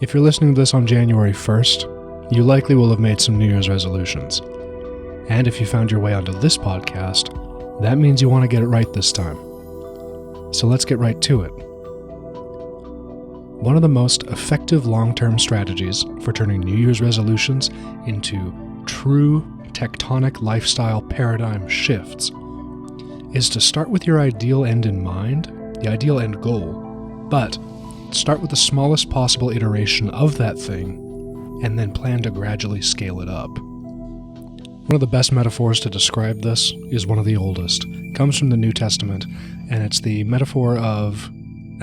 If you're listening to this on January 1st, you likely will have made some New Year's resolutions. And if you found your way onto this podcast, that means you want to get it right this time. So let's get right to it. One of the most effective long-term strategies for turning New Year's resolutions into true tectonic lifestyle paradigm shifts is to start with your ideal end in mind, the ideal end goal, but start with the smallest possible iteration of that thing and then plan to gradually scale it up. One of the best metaphors to describe this is one of the oldest. It comes from the New Testament, and it's the metaphor of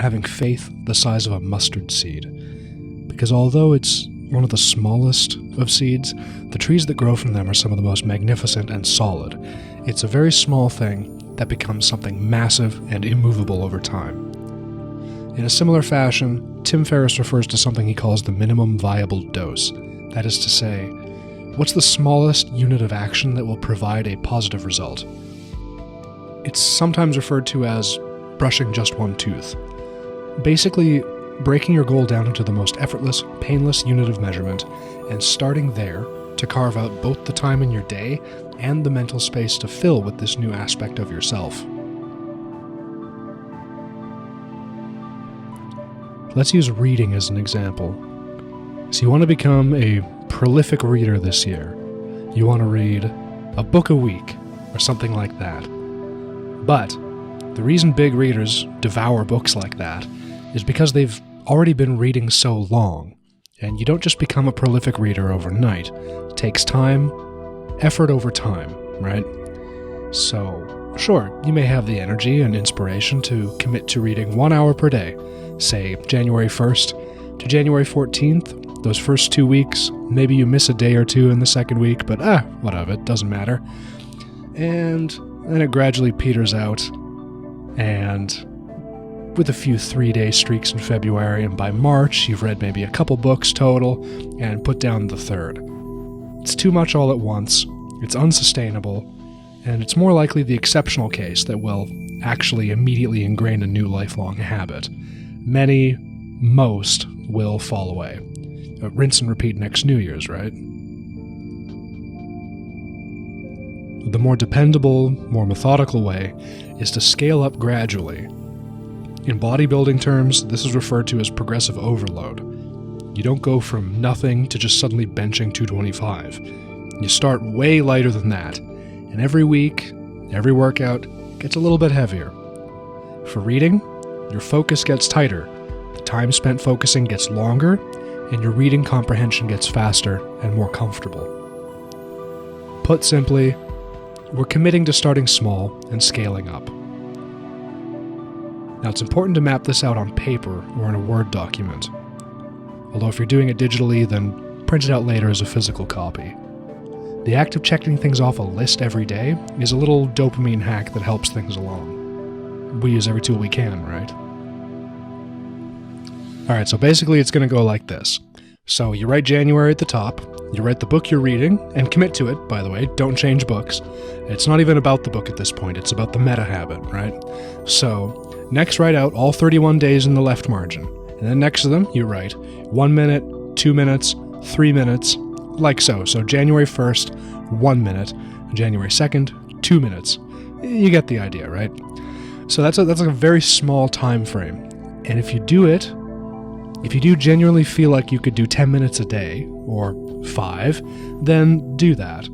having faith the size of a mustard seed. Because although it's one of the smallest of seeds, the trees that grow from them are some of the most magnificent and solid. It's a very small thing that becomes something massive and immovable over time. In a similar fashion, Tim Ferriss refers to something he calls the minimum viable dose. That is to say, what's the smallest unit of action that will provide a positive result? It's sometimes referred to as brushing just one tooth. Basically, breaking your goal down into the most effortless, painless unit of measurement, and starting there to carve out both the time in your day and the mental space to fill with this new aspect of yourself. Let's use reading as an example. So you want to become a prolific reader this year. You want to read a book a week, or something like that. But the reason big readers devour books like that is because they've already been reading so long, and you don't just become a prolific reader overnight. It takes time, effort over time, right? So, sure, you may have the energy and inspiration to commit to reading 1 hour per day, say January 1st to January 14th, those first 2 weeks. Maybe you miss a day or two in the second week, but whatever, it doesn't matter. And then it gradually peters out, and with a few 3-day streaks in February, and by March, you've read maybe a couple books total, and put down the third. It's too much all at once, it's unsustainable, and it's more likely the exceptional case that will actually immediately ingrain a new lifelong habit. Most will fall away. Rinse and repeat next New Year's, right? The more dependable, more methodical way is to scale up gradually. In bodybuilding terms, this is referred to as progressive overload. You don't go from nothing to just suddenly benching 225. You start way lighter than that, and every week, every workout gets a little bit heavier. For reading, your focus gets tighter, the time spent focusing gets longer, and your reading comprehension gets faster and more comfortable. Put simply, we're committing to starting small and scaling up. Now, it's important to map this out on paper or in a Word document. Although if you're doing it digitally, then print it out later as a physical copy. The act of checking things off a list every day is a little dopamine hack that helps things along. We use every tool we can, right? Alright, so basically it's going to go like this. So you write January at the top, you write the book you're reading, and commit to it, by the way, don't change books. It's not even about the book at this point, it's about the meta habit, right? So, next write out all 31 days in the left margin, and then next to them you write 1 minute, 2 minutes, 3 minutes, like so. So January 1st, 1 minute, January 2nd, 2 minutes. You get the idea, right? So that's like a very small time frame. And if you do genuinely feel like you could do 10 minutes a day, or 5, then do that.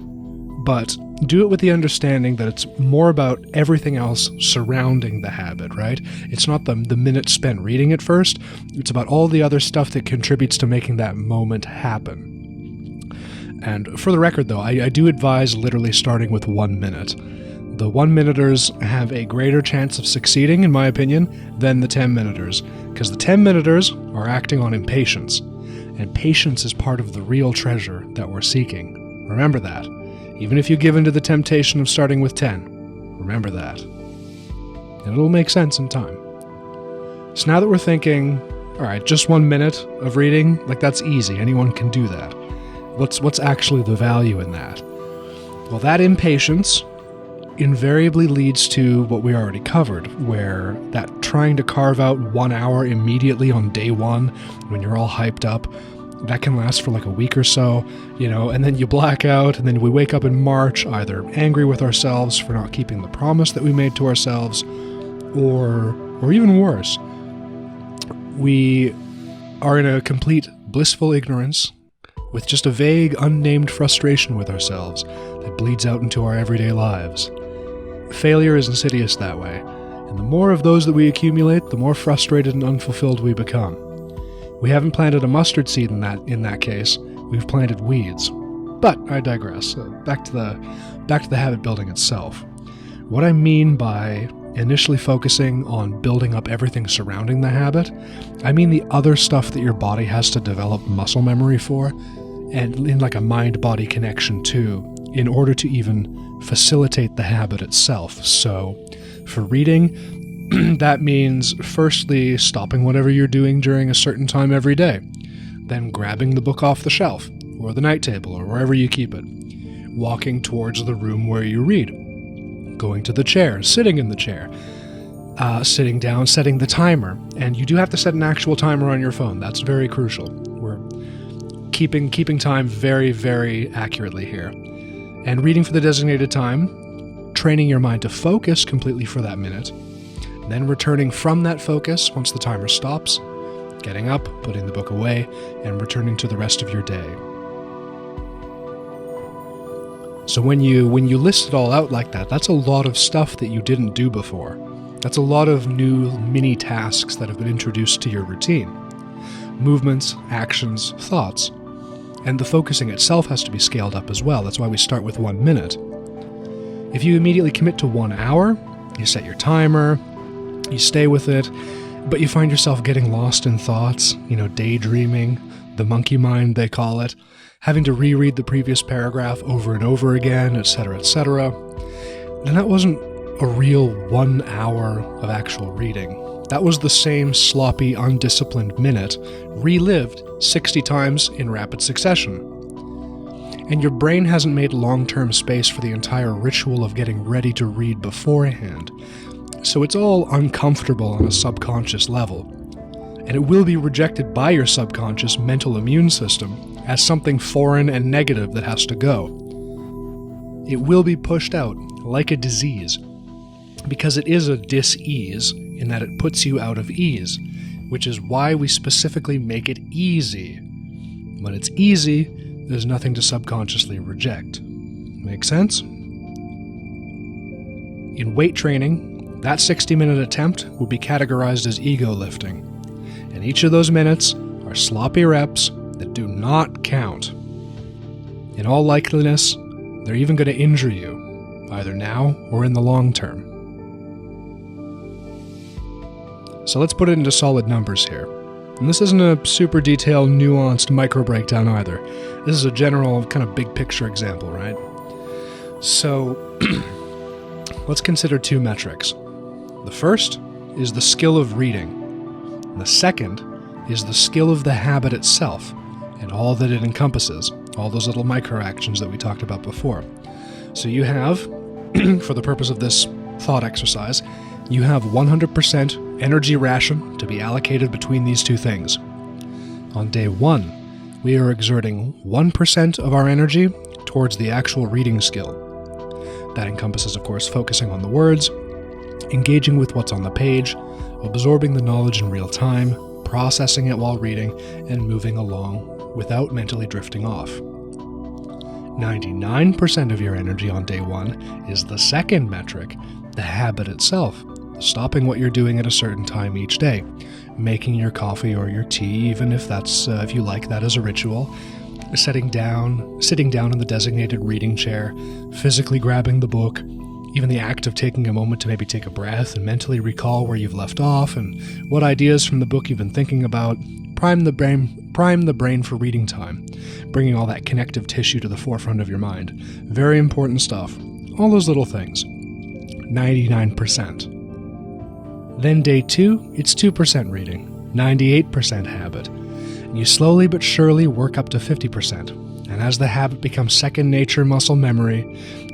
But do it with the understanding that it's more about everything else surrounding the habit, right? It's not the minute spent reading it first, it's about all the other stuff that contributes to making that moment happen. And for the record though, I do advise literally starting with 1 minute. The 1-minuters have a greater chance of succeeding, in my opinion, than the 10-minuters, because the 10-minuters are acting on impatience, and patience is part of the real treasure that we're seeking. Remember that. Even if you give in to the temptation of starting with 10, remember that. And it'll make sense in time. So now that we're thinking, alright, just 1 minute of reading, like that's easy, anyone can do that. What's actually the value in that? Well, that impatience invariably leads to what we already covered, where that trying to carve out 1 hour immediately on day one when you're all hyped up, that can last for like a week or so, and then you black out, and then we wake up in March either angry with ourselves for not keeping the promise that we made to ourselves, or even worse, we are in a complete blissful ignorance with just a vague, unnamed frustration with ourselves that bleeds out into our everyday lives. Failure is insidious that way, and the more of those that we accumulate, the more frustrated and unfulfilled we become. We haven't planted a mustard seed in that case, we've planted weeds. But I digress. Back to the habit building itself. What I mean by initially focusing on building up everything surrounding the habit, I mean the other stuff that your body has to develop muscle memory for, and in like a mind-body connection too, in order to even facilitate the habit itself. So, for reading, that means firstly stopping whatever you're doing during a certain time every day, then grabbing the book off the shelf, or the night table, or wherever you keep it, walking towards the room where you read, going to the chair, sitting in the chair, sitting down, setting the timer. And you do have to set an actual timer on your phone. That's very crucial. We're keeping time very, very accurately here. And reading for the designated time, training your mind to focus completely for that minute, then returning from that focus once the timer stops, getting up, putting the book away, and returning to the rest of your day. So when you list it all out like that, that's a lot of stuff that you didn't do before. That's a lot of new mini tasks that have been introduced to your routine. Movements, actions, thoughts. And the focusing itself has to be scaled up as well. That's why we start with 1 minute. If you immediately commit to 1 hour, you set your timer, you stay with it, but you find yourself getting lost in thoughts, daydreaming, the monkey mind they call it, having to reread the previous paragraph over and over again, etc., then that wasn't a real 1 hour of actual reading. That was the same sloppy, undisciplined minute, relived 60 times in rapid succession. And your brain hasn't made long-term space for the entire ritual of getting ready to read beforehand. So it's all uncomfortable on a subconscious level. And it will be rejected by your subconscious mental immune system as something foreign and negative that has to go. It will be pushed out like a disease, because it is a dis-ease in that it puts you out of ease, which is why we specifically make it easy. When it's easy, there's nothing to subconsciously reject. Make sense? In weight training, that 60-minute attempt would be categorized as ego lifting, and each of those minutes are sloppy reps that do not count. In all likeliness, they're even going to injure you, either now or in the long term. So let's put it into solid numbers here. And this isn't a super detailed, nuanced micro breakdown either. This is a general kind of big picture example, right? So let's consider 2 metrics. The first is the skill of reading. And the second is the skill of the habit itself and all that it encompasses, all those little micro actions that we talked about before. So you have, for the purpose of this thought exercise, you have 100% energy ration to be allocated between these 2 things. On day 1, we are exerting 1% of our energy towards the actual reading skill. That encompasses, of course, focusing on the words, engaging with what's on the page, absorbing the knowledge in real time, processing it while reading, and moving along without mentally drifting off. 99% of your energy on day 1 is the second metric, the habit itself, stopping what you're doing at a certain time each day, making your coffee or your tea, even if if you like that as a ritual, sitting down in the designated reading chair, physically grabbing the book, even the act of taking a moment to maybe take a breath and mentally recall where you've left off and what ideas from the book you've been thinking about, prime the brain for reading time, bringing all that connective tissue to the forefront of your mind. Very important stuff. All those little things. 99%. Then day 2, it's 2% reading, 98% habit. And you slowly but surely work up to 50%. And as the habit becomes second nature muscle memory,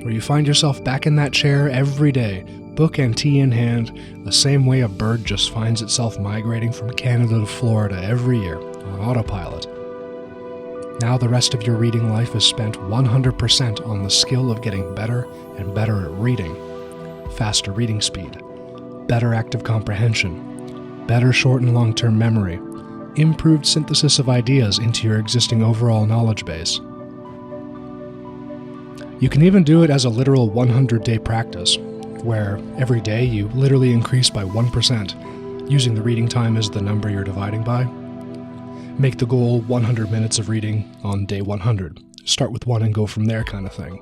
where you find yourself back in that chair every day, book and tea in hand, the same way a bird just finds itself migrating from Canada to Florida every year on autopilot. Now the rest of your reading life is spent 100% on the skill of getting better and better at reading. Faster reading speed, better active comprehension, better short and long-term memory, improved synthesis of ideas into your existing overall knowledge base. You can even do it as a literal 100-day practice, where every day you literally increase by 1%, using the reading time as the number you're dividing by. Make the goal 100 minutes of reading on day 100. Start with one and go from there kind of thing.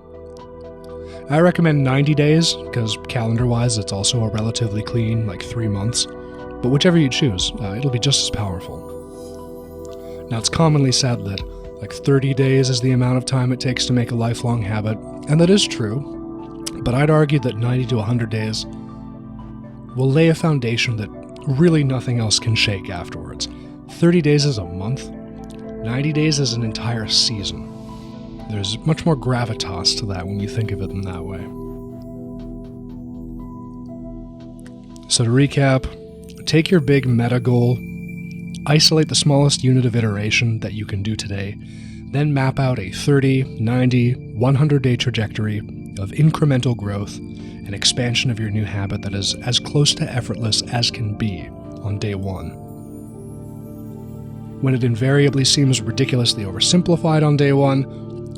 I recommend 90 days, because calendar-wise it's also a relatively clean, 3 months. But whichever you choose, it'll be just as powerful. Now it's commonly said that 30 days is the amount of time it takes to make a lifelong habit, and that is true. But I'd argue that 90 to 100 days will lay a foundation that really nothing else can shake afterwards. 30 days is a month, 90 days is an entire season. There's much more gravitas to that when you think of it in that way. So to recap, take your big meta goal, isolate the smallest unit of iteration that you can do today, then map out a 30, 90, 100-day trajectory of incremental growth and expansion of your new habit that is as close to effortless as can be on day one. When it invariably seems ridiculously oversimplified on day one,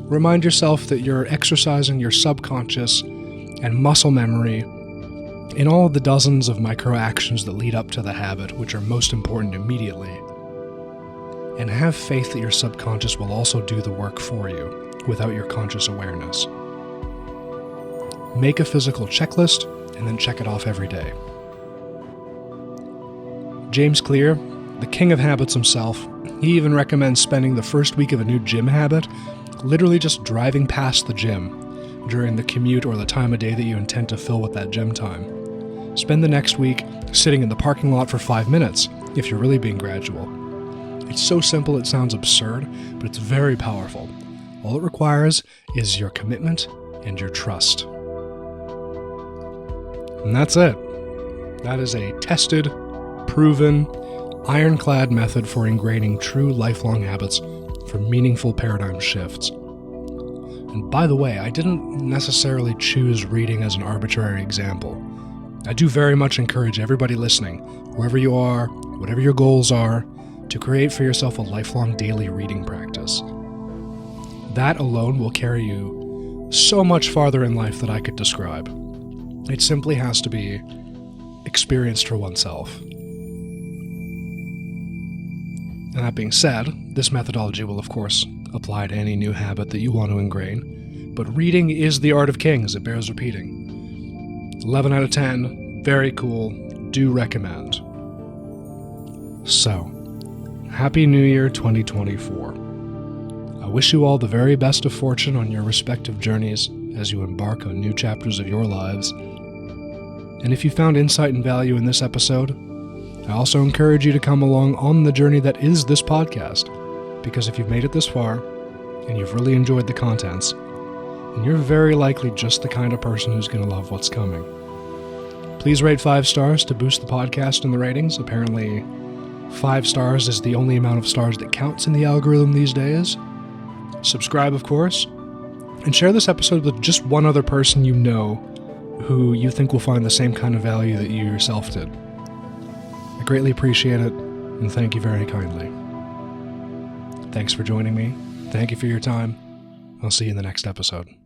remind yourself that you're exercising your subconscious and muscle memory in all of the dozens of micro actions that lead up to the habit, which are most important immediately. And have faith that your subconscious will also do the work for you without your conscious awareness. Make a physical checklist and then check it off every day. James Clear, the king of habits himself, he even recommends spending the first week of a new gym habit literally just driving past the gym during the commute or the time of day that you intend to fill with that gym time. Spend the next week sitting in the parking lot for 5 minutes, if you're really being gradual. It's so simple it sounds absurd, but it's very powerful. All it requires is your commitment and your trust. And that's it. That is a tested, proven, ironclad method for ingraining true lifelong habits for meaningful paradigm shifts. And by the way, I didn't necessarily choose reading as an arbitrary example. I do very much encourage everybody listening, whoever you are, whatever your goals are, to create for yourself a lifelong daily reading practice. That alone will carry you so much farther in life than I could describe. It simply has to be experienced for oneself. And that being said, this methodology will of course apply to any new habit that you want to ingrain, but reading is the art of kings, it bears repeating. 11 out of 10, very cool, do recommend. So, Happy New Year 2024. I wish you all the very best of fortune on your respective journeys as you embark on new chapters of your lives. And if you found insight and value in this episode, I also encourage you to come along on the journey that is this podcast, because if you've made it this far, and you've really enjoyed the contents, then you're very likely just the kind of person who's going to love what's coming. Please rate 5 stars to boost the podcast in the ratings. Apparently, 5 stars is the only amount of stars that counts in the algorithm these days. Subscribe, of course, and share this episode with just one other person you know who you think will find the same kind of value that you yourself did. I greatly appreciate it, and thank you very kindly. Thanks for joining me. Thank you for your time. I'll see you in the next episode.